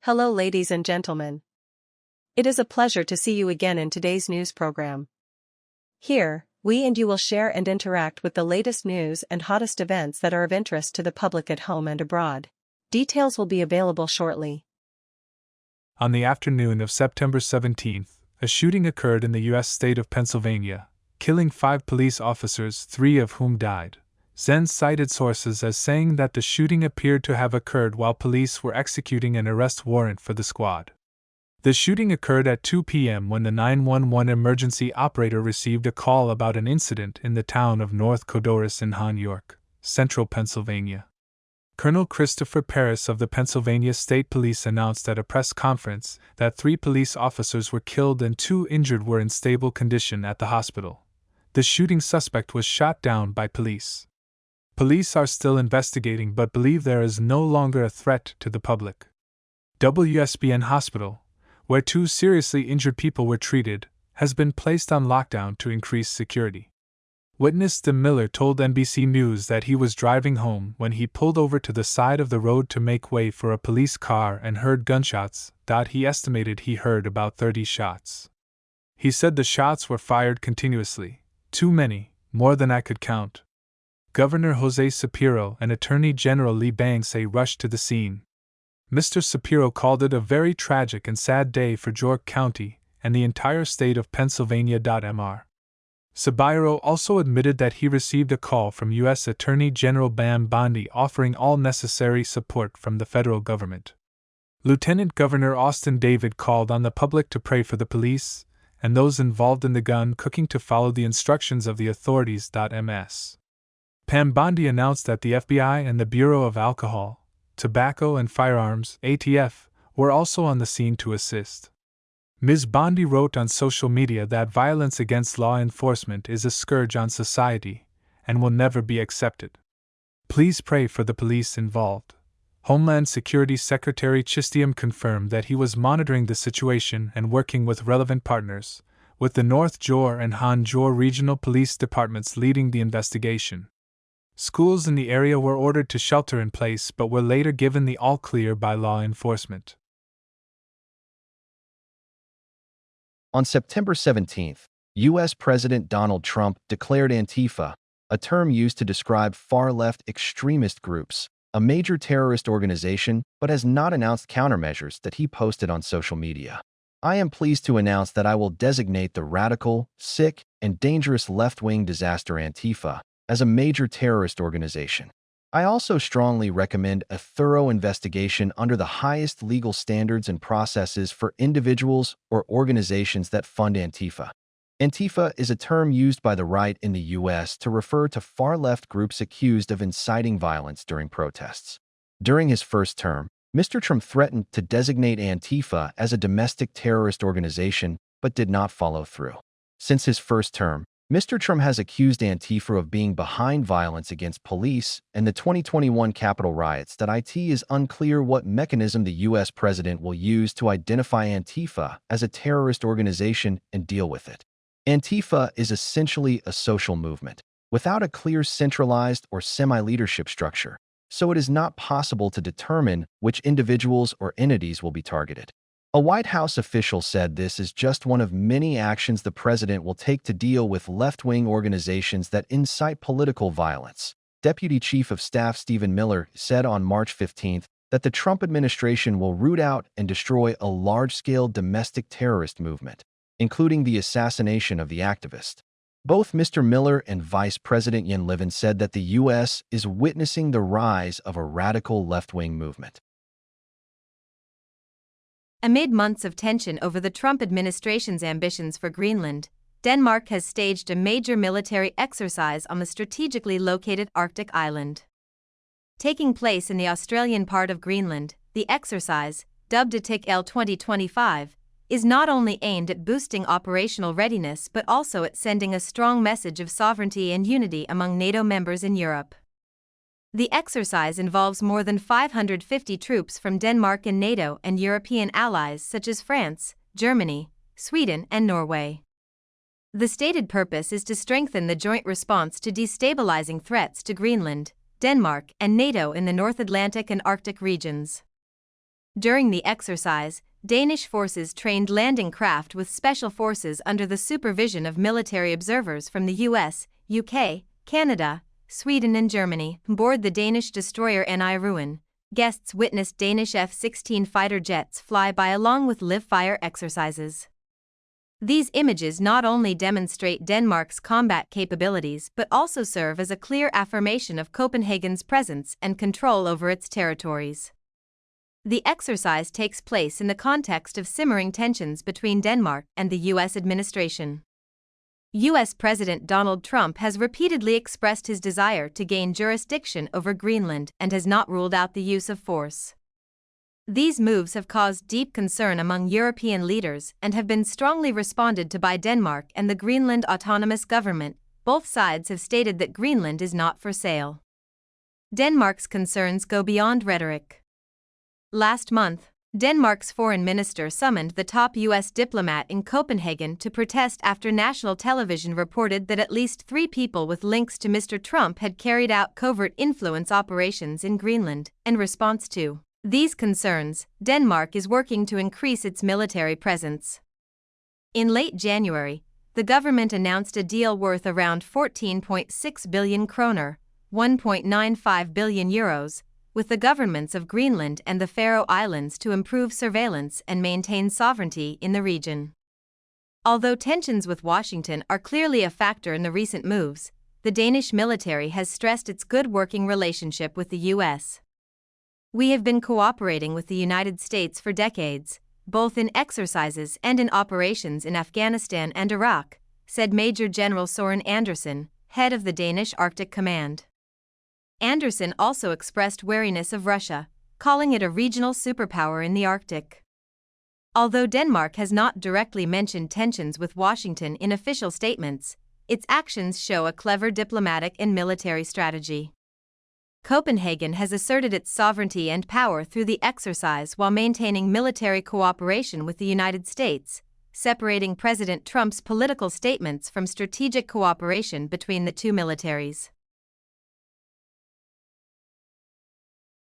Hello, ladies and gentlemen. It is a pleasure to see you again in today's news program. Here, we and you will share and interact with the latest news and hottest events that are of interest to the public at home and abroad. Details will be available shortly. On the afternoon of September 17th, a shooting occurred in the U.S. state of Pennsylvania, killing 5 police officers, 3 of whom died. Zen cited sources as saying that the shooting appeared to have occurred while police were executing an arrest warrant for the squad. The shooting occurred at 2 p.m. when the 911 emergency operator received a call about an incident in the town of North Codorus in Han York, central Pennsylvania. Colonel Christopher Paris of the Pennsylvania State Police announced at a press conference that 3 police officers were killed and 2 injured were in stable condition at the hospital. The shooting suspect was shot down by police. Police are still investigating but believe there is no longer a threat to the public. WSBN Hospital, where 2 seriously injured people were treated, has been placed on lockdown to increase security. Witness Tim Miller told NBC News that he was driving home when he pulled over to the side of the road to make way for a police car and heard gunshots. He estimated he heard about 30 shots. He said the shots were fired continuously, too many, more than I could count. Governor Jose Shapiro and Attorney General Lee Banksay rushed to the scene. Mr. Shapiro called it a very tragic and sad day for York County and the entire state of Pennsylvania. Mr. Shapiro also admitted that he received a call from U.S. Attorney General Pam Bondi offering all necessary support from the federal government. Lieutenant Governor Austin David called on the public to pray for the police and those involved in the gun cooking to follow the instructions of the authorities. Ms. Pam Bondi announced that the FBI and the Bureau of Alcohol, Tobacco and Firearms (ATF) were also on the scene to assist. Ms. Bondi wrote on social media that violence against law enforcement is a scourge on society and will never be accepted. Please pray for the police involved. Homeland Security Secretary Chistium confirmed that he was monitoring the situation and working with relevant partners, with the North Jor and Han Jor regional police departments leading the investigation. Schools in the area were ordered to shelter in place but were later given the all-clear by law enforcement. On September 17th, U.S. President Donald Trump declared Antifa, a term used to describe far-left extremist groups, a major terrorist organization, but has not announced countermeasures that he posted on social media. I am pleased to announce that I will designate the radical, sick, and dangerous left-wing disaster Antifa as a major terrorist organization. I also strongly recommend a thorough investigation under the highest legal standards and processes for individuals or organizations that fund Antifa. Antifa is a term used by the right in the U.S. to refer to far-left groups accused of inciting violence during protests. During his first term, Mr. Trump threatened to designate Antifa as a domestic terrorist organization but did not follow through. Since his first term, Mr. Trump has accused Antifa of being behind violence against police and the 2021 Capitol riots. It is unclear what mechanism the U.S. president will use to identify Antifa as a terrorist organization and deal with it. Antifa is essentially a social movement, without a clear centralized or semi-leadership structure, so it is not possible to determine which individuals or entities will be targeted. A White House official said this is just one of many actions the president will take to deal with left-wing organizations that incite political violence. Deputy Chief of Staff Stephen Miller said on March 15 that the Trump administration will root out and destroy a large-scale domestic terrorist movement, including the assassination of the activist. Both Mr. Miller and Vice President Jan Levin said that the U.S. is witnessing the rise of a radical left-wing movement. Amid months of tension over the Trump administration's ambitions for Greenland, Denmark has staged a major military exercise on the strategically located Arctic island. Taking place in the Australian part of Greenland, the exercise, dubbed Arctic L 2025, is not only aimed at boosting operational readiness but also at sending a strong message of sovereignty and unity among NATO members in Europe. The exercise involves more than 550 troops from Denmark and NATO and European allies such as France, Germany, Sweden, and Norway. The stated purpose is to strengthen the joint response to destabilizing threats to Greenland, Denmark, and NATO in the North Atlantic and Arctic regions. During the exercise, Danish forces trained landing craft with special forces under the supervision of military observers from the US, UK, Canada, Sweden and Germany. Aboard the Danish destroyer Ni Ruin, guests witnessed Danish F-16 fighter jets fly by along with live-fire exercises. These images not only demonstrate Denmark's combat capabilities but also serve as a clear affirmation of Copenhagen's presence and control over its territories. The exercise takes place in the context of simmering tensions between Denmark and the U.S. administration. U.S. President Donald Trump has repeatedly expressed his desire to gain jurisdiction over Greenland and has not ruled out the use of force. These moves have caused deep concern among European leaders and have been strongly responded to by Denmark and the Greenland Autonomous Government. Both sides have stated that Greenland is not for sale. Denmark's concerns go beyond rhetoric. Last month, Denmark's foreign minister summoned the top U.S. diplomat in Copenhagen to protest after national television reported that at least 3 people with links to Mr. Trump had carried out covert influence operations in Greenland. In response to these concerns, Denmark is working to increase its military presence. In late January, the government announced a deal worth around 14.6 billion kroner, 1.95 billion euros, with the governments of Greenland and the Faroe Islands to improve surveillance and maintain sovereignty in the region. Although tensions with Washington are clearly a factor in the recent moves, the Danish military has stressed its good working relationship with the U.S. "We have been cooperating with the United States for decades, both in exercises and in operations in Afghanistan and Iraq," said Major General Søren Andersen, head of the Danish Arctic Command. Andersen also expressed wariness of Russia, calling it a regional superpower in the Arctic. Although Denmark has not directly mentioned tensions with Washington in official statements, its actions show a clever diplomatic and military strategy. Copenhagen has asserted its sovereignty and power through the exercise while maintaining military cooperation with the United States, separating President Trump's political statements from strategic cooperation between the two militaries.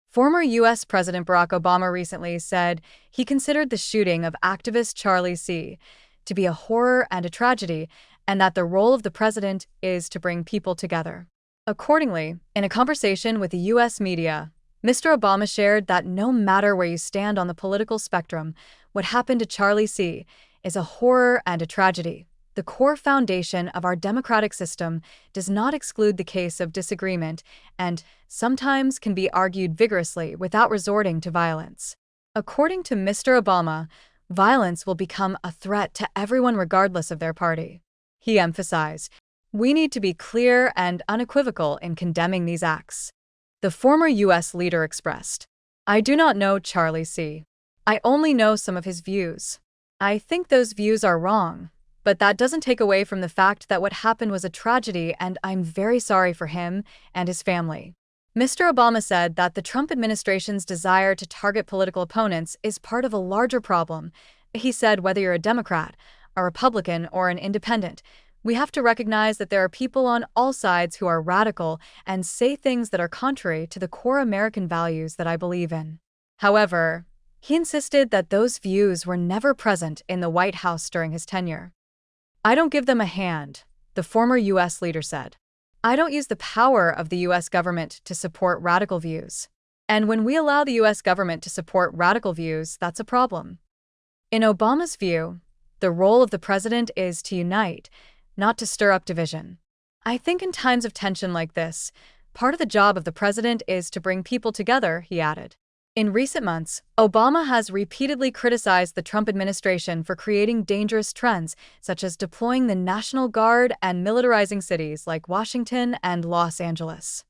Former U.S. President Barack Obama recently said he considered the shooting of activist Charlie C. to be a horror and a tragedy, and that the role of the president is to bring people together. Accordingly, in a conversation with the U.S. media, Mr. Obama shared that no matter where you stand on the political spectrum, what happened to Charlie C. is a horror and a tragedy. The core foundation of our democratic system does not exclude the case of disagreement and sometimes can be argued vigorously without resorting to violence. According to Mr. Obama, violence will become a threat to everyone regardless of their party. He emphasized, "We need to be clear and unequivocal in condemning these acts." The former U.S. leader expressed, "I do not know Charlie C. I only know some of his views. I think those views are wrong. But that doesn't take away from the fact that what happened was a tragedy, and I'm very sorry for him and his family." Mr. Obama said that the Trump administration's desire to target political opponents is part of a larger problem. He said, "Whether you're a Democrat, a Republican, or an independent, we have to recognize that there are people on all sides who are radical and say things that are contrary to the core American values that I believe in." However, he insisted that those views were never present in the White House during his tenure. "I don't give them a hand," the former U.S. leader said. "I don't use the power of the U.S. government to support radical views. And when we allow the U.S. government to support radical views, that's a problem." In Obama's view, the role of the president is to unite, not to stir up division. "I think in times of tension like this, part of the job of the president is to bring people together," he added. In recent months, Obama has repeatedly criticized the Trump administration for creating dangerous trends, such as deploying the National Guard and militarizing cities like Washington and Los Angeles.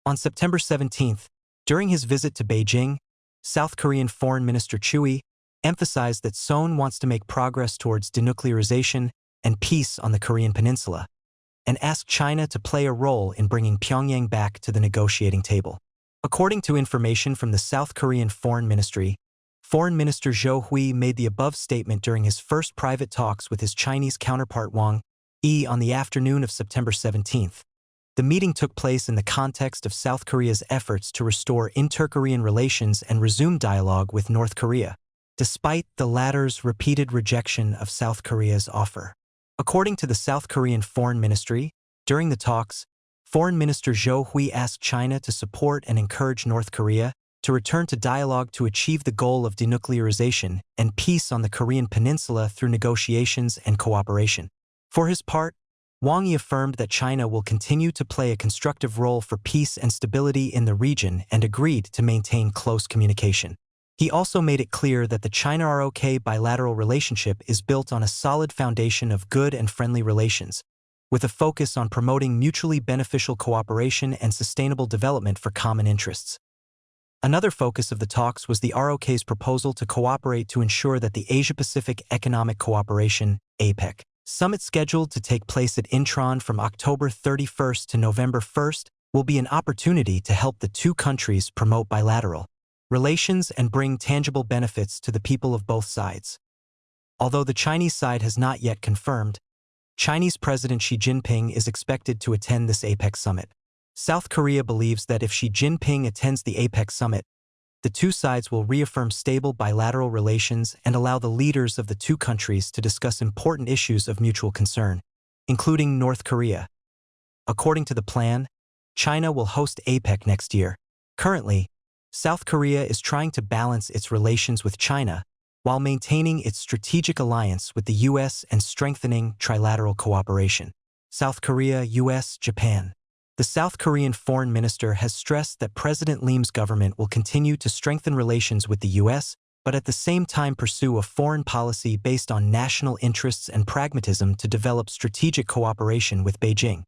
On September 17th, during his visit to Beijing, South Korean Foreign Minister Choi emphasized that Seoul wants to make progress towards denuclearization and peace on the Korean peninsula, and asked China to play a role in bringing Pyongyang back to the negotiating table. According to information from the South Korean Foreign Ministry, Foreign Minister Zhou Hui made the above statement during his first private talks with his Chinese counterpart Wang Yi on the afternoon of September 17th. The meeting took place in the context of South Korea's efforts to restore inter-Korean relations and resume dialogue with North Korea, despite the latter's repeated rejection of South Korea's offer. According to the South Korean Foreign Ministry, during the talks, Foreign Minister Zhou Hui asked China to support and encourage North Korea to return to dialogue to achieve the goal of denuclearization and peace on the Korean peninsula through negotiations and cooperation. For his part, Wang Yi affirmed that China will continue to play a constructive role for peace and stability in the region and agreed to maintain close communication. He also made it clear that the China-ROK bilateral relationship is built on a solid foundation of good and friendly relations, with a focus on promoting mutually beneficial cooperation and sustainable development for common interests. Another focus of the talks was the ROK's proposal to cooperate to ensure that the Asia-Pacific Economic Cooperation (APEC) summit scheduled to take place at Incheon from October 31st to November 1st will be an opportunity to help the two countries promote bilateral relations and bring tangible benefits to the people of both sides. Although the Chinese side has not yet confirmed, Chinese President Xi Jinping is expected to attend this APEC summit. South Korea believes that if Xi Jinping attends the APEC summit, the two sides will reaffirm stable bilateral relations and allow the leaders of the two countries to discuss important issues of mutual concern, including North Korea. According to the plan, China will host APEC next year. Currently, South Korea is trying to balance its relations with China while maintaining its strategic alliance with the U.S. and strengthening trilateral cooperation. South Korea, U.S., Japan. The South Korean foreign minister has stressed that President Lim's government will continue to strengthen relations with the U.S., but at the same time pursue a foreign policy based on national interests and pragmatism to develop strategic cooperation with Beijing.